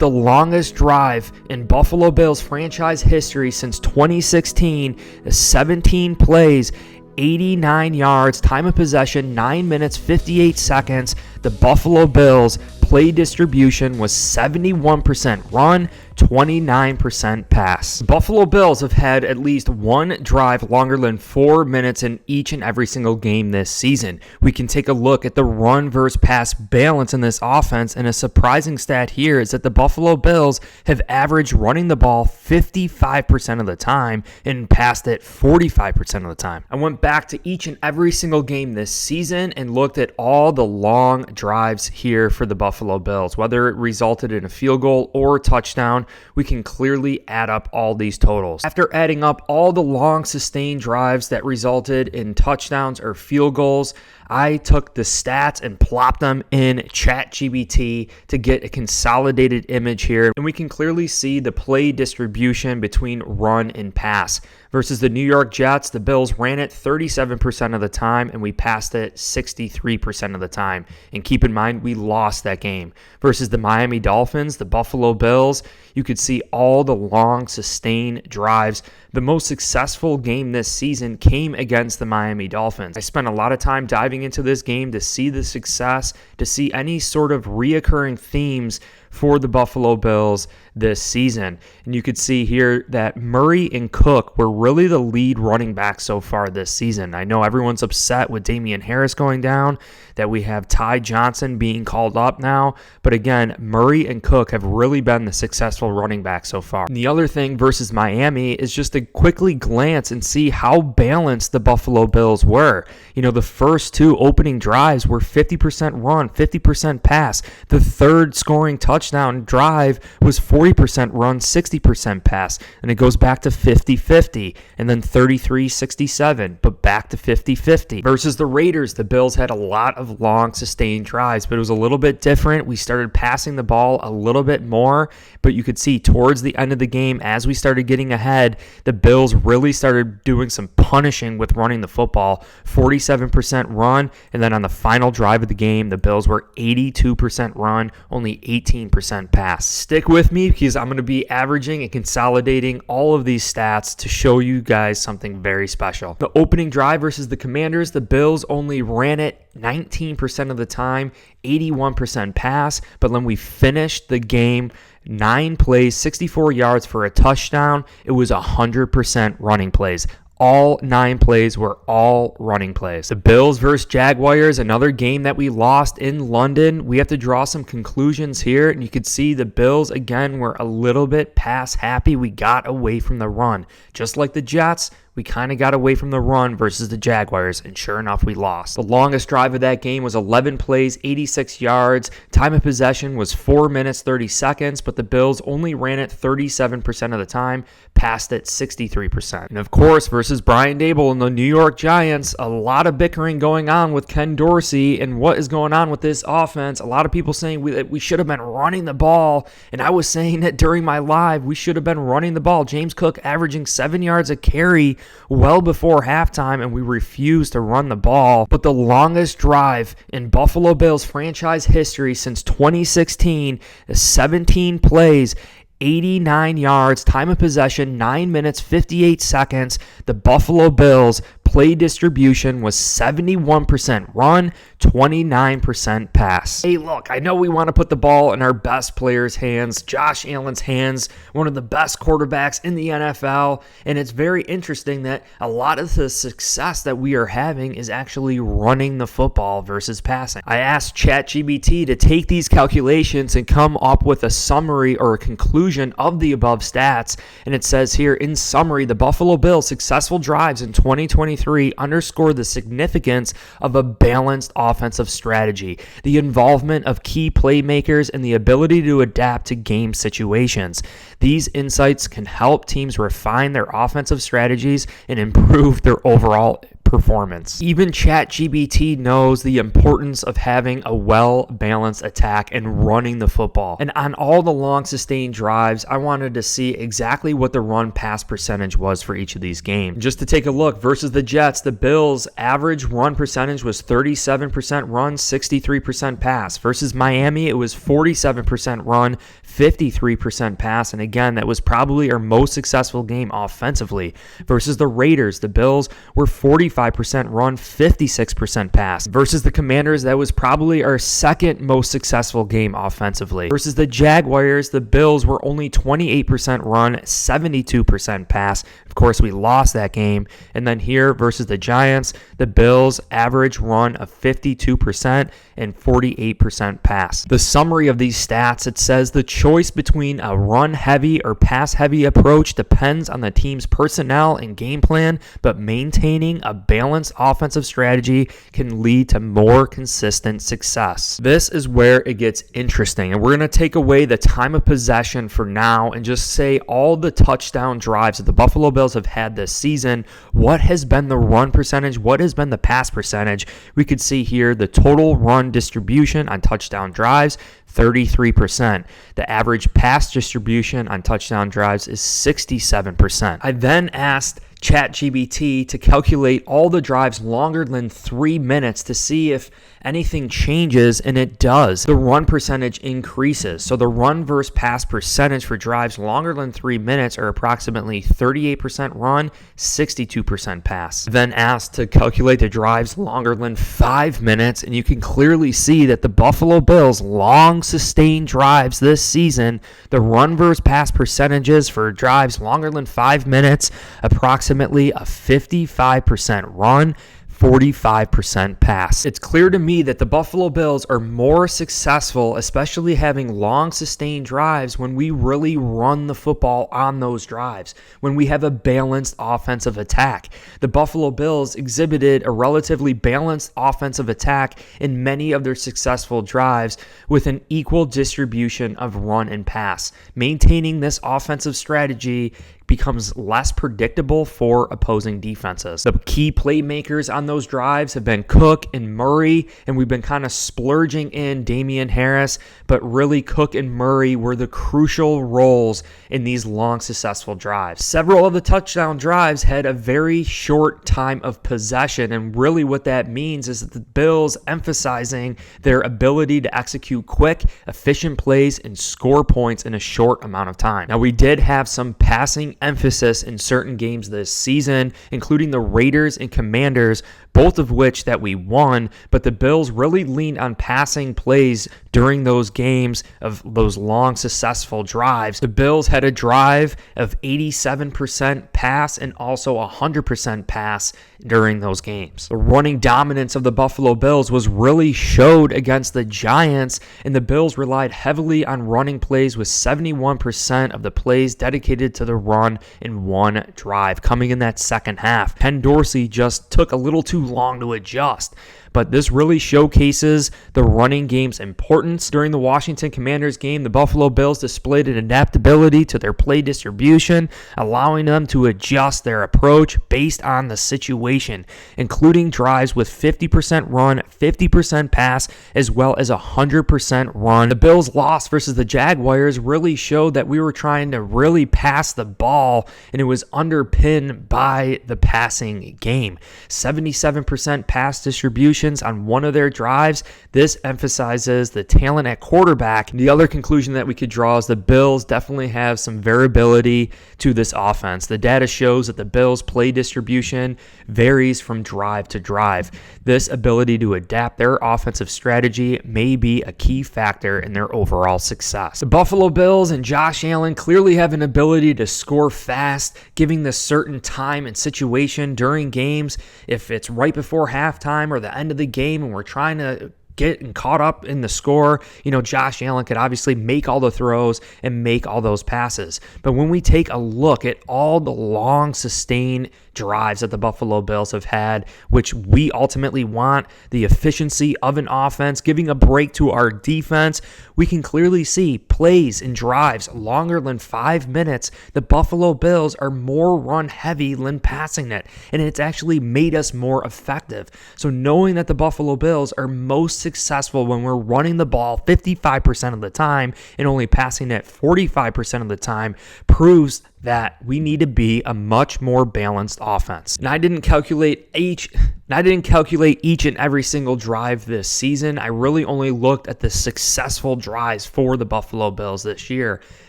The longest drive in Buffalo Bills franchise history since 2016 is 17 plays, 89 yards, time of possession 9 minutes 58 seconds. The Buffalo Bills play distribution was 71% run, 29% pass. The Buffalo Bills have had at least one drive longer than 4 minutes in each and every single game this season. We can take a look at the run versus pass balance in this offense, and a surprising stat here is that the Buffalo Bills have averaged running the ball 55% of the time and passed it 45% of the time. I went back to each and every single game this season and looked at all the long drives here for the Buffalo Bills. Whether it resulted in a field goal or a touchdown, we can clearly add up all these totals. After adding up all the long sustained drives that resulted in touchdowns or field goals, I took the stats and plopped them in ChatGPT to get a consolidated image here, and we can clearly see the play distribution between run and pass. Versus the New York Jets, the Bills ran it 37% of the time, and we passed it 63% of the time. And keep in mind, we lost that game. Versus the Miami Dolphins, the Buffalo Bills, you could see all the long, sustained drives. The most successful game this season came against the Miami Dolphins. I spent a lot of time diving into this game to see the success, to see any sort of reoccurring themes for the Buffalo Bills this season. And you could see here that Murray and Cook were really the lead running backs so far this season. I know everyone's upset with Damian Harris going down, that we have Ty Johnson being called up now, but again, Murray and Cook have really been the successful running backs so far. And the other thing versus Miami is just to quickly glance and see how balanced the Buffalo Bills were. You know, the first two opening drives were 50% run, 50% pass. The third scoring touchdown drive was 40% run, 60% pass. And it goes back to 50-50 and then 33-67, but back to 50-50. Versus the Raiders, the Bills had a lot of long sustained drives, but it was a little bit different. We started passing the ball a little bit more, but you could see towards the end of the game, as we started getting ahead, the Bills really started doing some punishing with running the football. 47% run, and then on the final drive of the game, the Bills were 82% run, only 18% pass. Stick with me because I'm going to be averaging and consolidating all of these stats to show you guys something very special. The opening drive versus the Commanders, the Bills only ran it 19% of the time, 81% pass, but when we finished the game, 9 plays, 64 yards for a touchdown, it was 100% running plays. All 9 plays were all running plays. The Bills versus Jaguars, another game that we lost in London. We have to draw some conclusions here, and you could see the Bills, again, were a little bit pass happy. We got away from the run. Just like the Jets, we kind of got away from the run versus the Jaguars, and sure enough, we lost. The longest drive of that game was 11 plays, 86 yards. Time of possession was 4 minutes, 30 seconds, but the Bills only ran it 37% of the time, passed it 63%. And of course, versus Brian Daboll and the New York Giants, a lot of bickering going on with Ken Dorsey and what is going on with this offense. A lot of people saying we should have been running the ball, and I was saying that during my live, we should have been running the ball. James Cook averaging 7 yards a carry well before halftime, and we refused to run the ball. But the longest drive in Buffalo Bills franchise history since 2016 is 17 plays, 89 yards, time of possession 9 minutes 58 seconds. The Buffalo Bills play distribution was 71% run, 29% pass. Hey, look, I know we want to put the ball in our best players' hands, Josh Allen's hands, one of the best quarterbacks in the NFL, and it's very interesting that a lot of the success that we are having is actually running the football versus passing. I asked ChatGPT to take these calculations and come up with a summary or a conclusion of the above stats, and it says here, in summary, the Buffalo Bills' successful drives in 2023 underscore the significance of a balanced offensive strategy, the involvement of key playmakers, and the ability to adapt to game situations. These insights can help teams refine their offensive strategies and improve their overall performance. Even ChatGPT knows the importance of having a well-balanced attack and running the football. And on all the long sustained drives, I wanted to see exactly what the run-pass percentage was for each of these games. Just to take a look, versus the Jets, the Bills' average run percentage was 37% run, 63% pass. Versus Miami, it was 47% run, 53% pass, and again, that was probably our most successful game offensively. Versus the Raiders, the Bills were 45% run, 56% pass. Versus the Commanders, that was probably our second most successful game offensively. Versus the Jaguars, the Bills were only 28% run, 72% pass. Of course, we lost that game. And then here versus the Giants, the Bills average run of 52% and 48% pass. The summary of these stats, it says the choice between a run-heavy or pass-heavy approach depends on the team's personnel and game plan, but maintaining a balanced offensive strategy can lead to more consistent success. This is where it gets interesting, and we're going to take away the time of possession for now and just say all the touchdown drives that the Buffalo Bills have had this season. What has been the run percentage? What has been the pass percentage? We could see here the total run distribution on touchdown drives, 33%. The average pass distribution on touchdown drives is 67%. I then asked ChatGPT to calculate all the drives longer than 3 minutes to see if anything changes, and it does. The run percentage increases. So the run versus pass percentage for drives longer than 3 minutes are approximately 38% run, 62% pass. Then asked to calculate the drives longer than 5 minutes, and you can clearly see that the Buffalo Bills' long sustained drives this season, the run versus pass percentages for drives longer than 5 minutes, approximately a 55% run, 45% pass. It's clear to me that the Buffalo Bills are more successful, especially having long sustained drives, when we really run the football on those drives, when we have a balanced offensive attack. The Buffalo Bills exhibited a relatively balanced offensive attack in many of their successful drives with an equal distribution of run and pass. Maintaining this offensive strategy becomes less predictable for opposing defenses. The key playmakers on those drives have been Cook and Murray, and we've been kind of splurging in Damian Harris, but really Cook and Murray were the crucial roles in these long, successful drives. Several of the touchdown drives had a very short time of possession, and really what that means is that the Bills emphasizing their ability to execute quick, efficient plays and score points in a short amount of time. Now, we did have some passing emphasis in certain games this season, including the Raiders and Commanders, both of which that we won, but the Bills really leaned on passing plays during those games of those long, successful drives. The Bills had a drive of 87% pass and also 100% pass during those games. The running dominance of the Buffalo Bills was really showed against the Giants, and the Bills relied heavily on running plays with 71% of the plays dedicated to the run in one drive. Coming in that second half, Ken Dorsey just took a little too long to adjust. But this really showcases the running game's importance. During the Washington Commanders game, the Buffalo Bills displayed an adaptability to their play distribution, allowing them to adjust their approach based on the situation, including drives with 50% run, 50% pass, as well as 100% run. The Bills' loss versus the Jaguars really showed that we were trying to really pass the ball, and it was underpinned by the passing game. 77% pass distribution on one of their drives. This emphasizes the talent at quarterback. The other conclusion that we could draw is the Bills definitely have some variability to this offense. The data shows that the Bills' play distribution varies from drive to drive. This ability to adapt their offensive strategy may be a key factor in their overall success. The Buffalo Bills and Josh Allen clearly have an ability to score fast, giving the certain time and situation during games. If it's right before halftime or the end of the game and we're trying to get caught up in the score, Josh Allen could obviously make all the throws and make all those passes. But when we take a look at all the long sustained drives that the Buffalo Bills have had, which we ultimately want, the efficiency of an offense, giving a break to our defense, we can clearly see plays and drives longer than 5 minutes. The Buffalo Bills are more run heavy than passing it, and it's actually made us more effective. So knowing that the Buffalo Bills are most successful when we're running the ball 55% of the time and only passing it 45% of the time proves that we need to be a much more balanced offense. And I didn't calculate each and every single drive this season. I really only looked at the successful drives for the Buffalo Bills this year.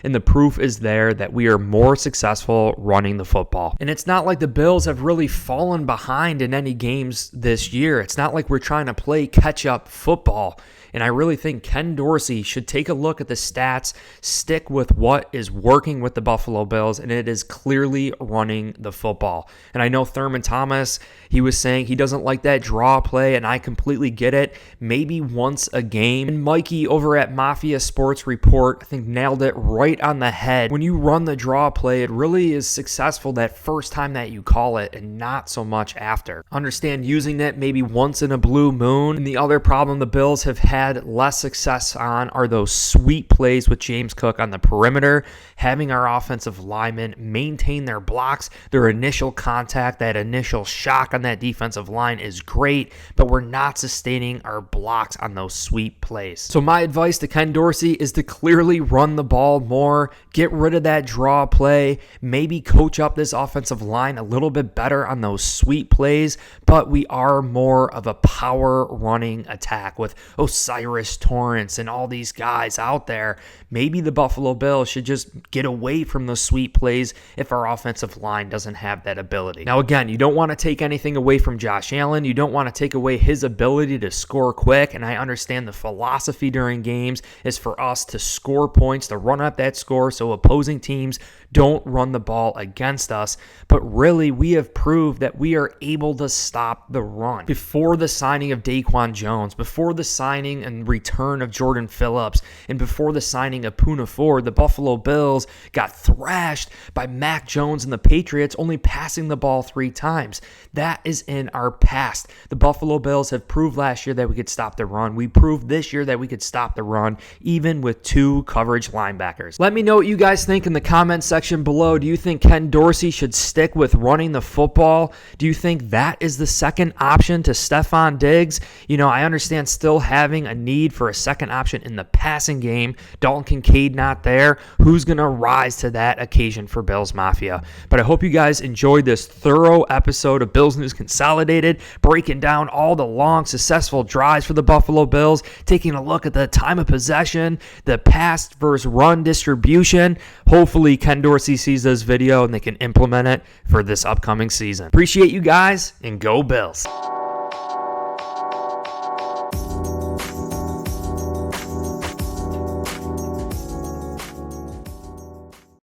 And the proof is there that we are more successful running the football. And it's not like the Bills have really fallen behind in any games this year. It's not like we're trying to play catch-up football. And I really think Ken Dorsey should take a look at the stats, stick with what is working with the Buffalo Bills, and it is clearly running the football. And I know Thurman Thomas, he was saying he doesn't like that draw play, and I completely get it. Maybe once a game. And Mikey over at Mafia Sports Report, I think, nailed it right on the head. When you run the draw play, it really is successful that first time that you call it and not so much after. Understand using it maybe once in a blue moon. And the other problem the Bills have had less success on are those sweep plays with James Cook on the perimeter, having our offensive linemen maintain their blocks, their initial contact, that initial shock on that defensive line is great, but we're not sustaining our blocks on those sweep plays. So my advice to Ken Dorsey is to clearly run the ball more, get rid of that draw play, maybe coach up this offensive line a little bit better on those sweep plays, but we are more of a power running attack with Osiris Torrance and all these guys out there. Maybe the Buffalo Bills should just get away from those sweep plays if our offensive line doesn't have that ability. Now, again, you don't want to take anything away from Josh Allen. You don't want to take away his ability to score quick, and I understand the philosophy during games is for us to score points, to run up that score so opposing teams don't run the ball against us. But really, we have proved that we are able to stop the run. Before the signing of Daquan Jones, before the signing and return of Jordan Phillips, and before the signing of Poona Ford, the Buffalo Bills got thrashed by Mac Jones and the Patriots, only passing the ball 3 times. That is in our past. The Buffalo Bills have proved last year that we could stop the run. We proved this year that we could stop the run, even with 2 coverage linebackers. Let me know what you guys think in the comment section below. Do you think Ken Dorsey should stick with running the football? Do you think that is the second option to Stephon Diggs? You know, I understand still having a need for a second option in the passing game. Dalton Kincaid not there. Who's going to rise to that occasion for Bills Mafia? But I hope you guys enjoyed this thorough episode of Bills News Consolidated, breaking down all the long, successful drives for the Buffalo Bills, taking a look at the time of possession, the pass versus run distribution. Hopefully, Ken Dorsey sees this video and they can implement it for this upcoming season. Appreciate you guys, and go Bills.